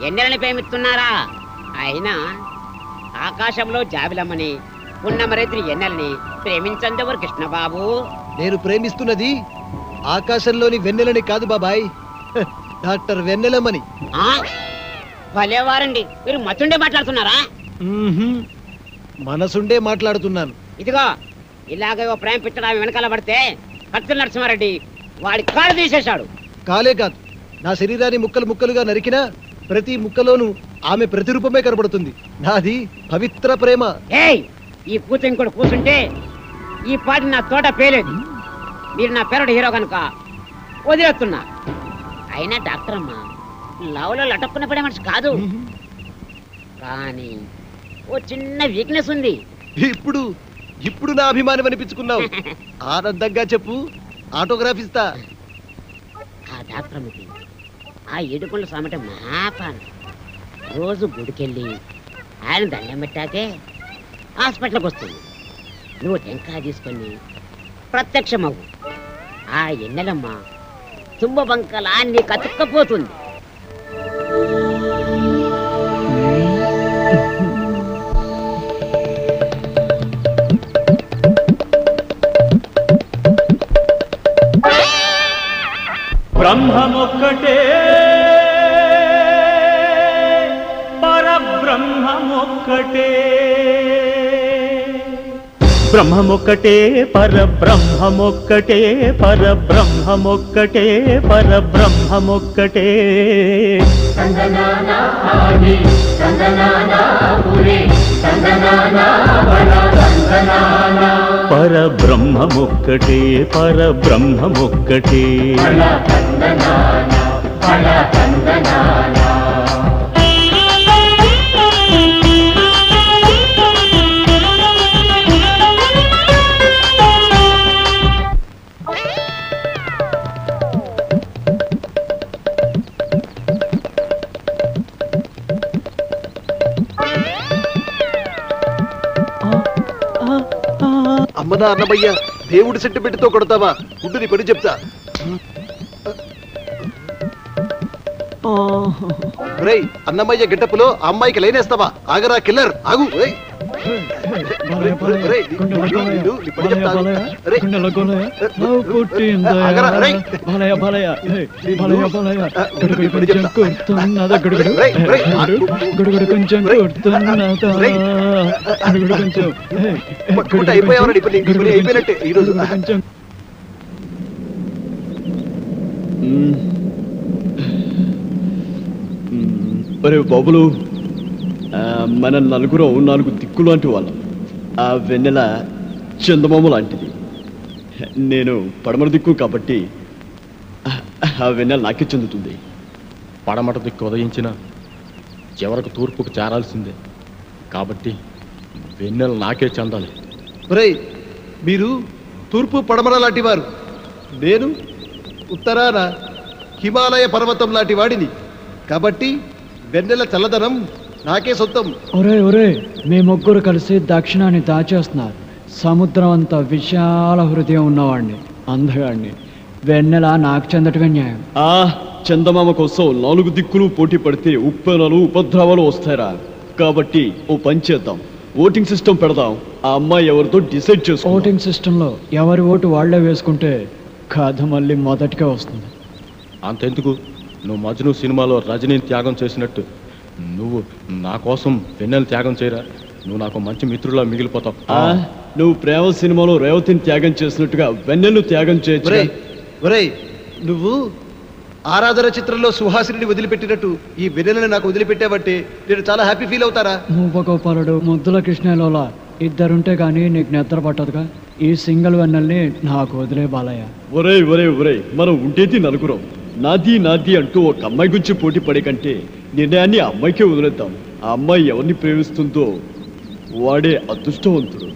ఎన్నెలని ప్రేమిస్తున్నారా? అయినా ఆకాశంలో జాబిలమ్మని ఉన్నమరైత్రి ఎన్నెల్ని ప్రేమించందెవరు కృష్ణబాబు? నేను ప్రేమిస్తున్నది ఆకాశంలోని వెన్నెలని కాదు బాబాయ్, డాక్టర్ వెన్నెలమ్మని. భలేవారండి, మీరు మతుండే మాట్లాడుతున్నారా? మనసుండే మాట్లాడుతున్నాను. ఇదిగో ఇలాగే ఓ ప్రేమ పిచ్చడా వెనకాల పడితే కత్తుల నరసింహారెడ్డి వాడి కాలు తీసేశాడు. కాలే కాదు, నా శరీరాన్ని ముక్కలు ముక్కలుగా నరికినా ప్రతి ముక్కలోనూ ఆమె ప్రతిరూపమే కనబడుతుంది. నాది పవిత్ర ప్రేమ. ఏయ్, ఈ కూత ఇంకోటి కూర్చుంటే ఈ పాటి నా తోట పేలేదు. మీరు నా పేరుడు హీరో కనుక వదిలేస్తున్నా. అయినా డాక్టర్ అమ్మా లవ్లో లటక్కున పడే మనిషి కాదు, కానీ ఓ చిన్న వీక్నెస్ ఉంది. ఇప్పుడు నా అభిమానం అనిపించుకున్నావు. ఆనందంగా చెప్పు, ఆటోగ్రాఫ్ ఇస్తా. ఆ డాక్టర్ అమ్మకి ఆ ఏడుకొండ సామట మాపాను. రోజు గుడికెళ్ళి ఆయన దండం పెట్టాకే హాస్పిటల్కి వస్తుంది. నువ్వు టెంకాయ తీసుకొని ప్రత్యక్షమవు. ఆ ఎన్నెలమ్మ తుంబ బంకలా నీకు అతుక్కపోతుంది. బ్రహ్మమొక్కటే పరబ్రహ్మమొక్కటే, బ్రహ్మమొక్కటే పరబ్రహ్మమొక్కటే, పరబ్రహ్మమొక్కటే పరబ్రహ్మమొక్కటే. పరబ్రహ్మమొక్కటే పరబ్రహ్మమొక్కటే. అమ్మనా అన్నమయ్య, దేవుడి సెంటిమెంట్తో కొడతావా? గుడ్డుని పని చెప్తా. రేయ్, అన్నమయ్య గెటప్పులో అమ్మాయికి లైనేస్తావా? ఆగరా కిల్లర్, ఆగు. అయిపోయినట్టే ఈరోజు. అరే బాబులు, మన నలుగురు 4 దిక్కు లాంటి వాళ్ళం. ఆ వెన్నెల చందమామ లాంటిది. నేను పడమర దిక్కు కాబట్టి ఆ వెన్నెల నాకే చెందుతుంది. పడమట దిక్కు ఉదయించిన చివరకు తూర్పుకు చేరాల్సిందే కాబట్టి వెన్నెల నాకే చెందాలి. మీరు తూర్పు పడమర లాంటి వారు, నేను ఉత్తరాన హిమాలయ పర్వతం లాంటి వాడిని కాబట్టి వెన్నెల చల్లదనం నాకే సొంతం. ఒరే, మీ ముగ్గురు కలిసి దక్షిణాన్ని దాచేస్తున్నారు. సముద్రం అంత విశాల హృదయం ఉన్నవాడిని, అందగాడిని. వెన్నెల నాకు చెందటమే న్యాయం. చందమామ కోసం 4 దిక్కులు పోటీ పడితే ఉప్పెనలు ఉపద్రవాలు వస్తారా? కాబట్టి ఓ పని చేద్దాం, ఓటింగ్ సిస్టమ్ పెడదాం. ఆ అమ్మాయి ఎవరితో డిసైడ్ చేసుకో. ఓటింగ్ సిస్టంలో ఎవరి ఓటు వాళ్లే వేసుకుంటే కథ మళ్ళీ మొదటిగా వస్తుంది. అంతెందుకు, నువ్వు మజ్ను సినిమాలో రజనీని త్యాగం చేసినట్టు నువ్వు నా కోసం వెన్నెల త్యాగం చేయరా? నువ్వు నాకు మంచి మిత్రులా మిగిలిపోతావు. నువ్వు ప్రేమ సినిమాలో రేవతిని త్యాగం చేసినట్టుగా వెన్నెలను త్యాగం చేయొచ్చు. నువ్వు ఆరాధన చిత్రంలో సుహాసిని వదిలిపెట్టినట్టు ఈ వెన్నెలను నాకు వదిలిపెట్టావంటే నేను చాలా హ్యాపీ ఫీల్ అవుతారా? మూపగోపాలుడు, ముద్దుల కృష్ణలోలా ఇద్దరుంటే గానీ నీకు నిద్ర పట్టదుగా. ఈ సింగిల్ వెన్నెల్ని నాకు వదిలే బాలయ్య. ఒరే, మనం ఉండేది నలుగురం. నాది అంటూ ఒక అమ్మాయి గురించి పోటీ పడే కంటే నిర్ణయాన్ని ఆ అమ్మాయికే వదిలేద్దాం. ఆ అమ్మాయి ఎవరిని ప్రేమిస్తుందో వాడే అదృష్టవంతుడు.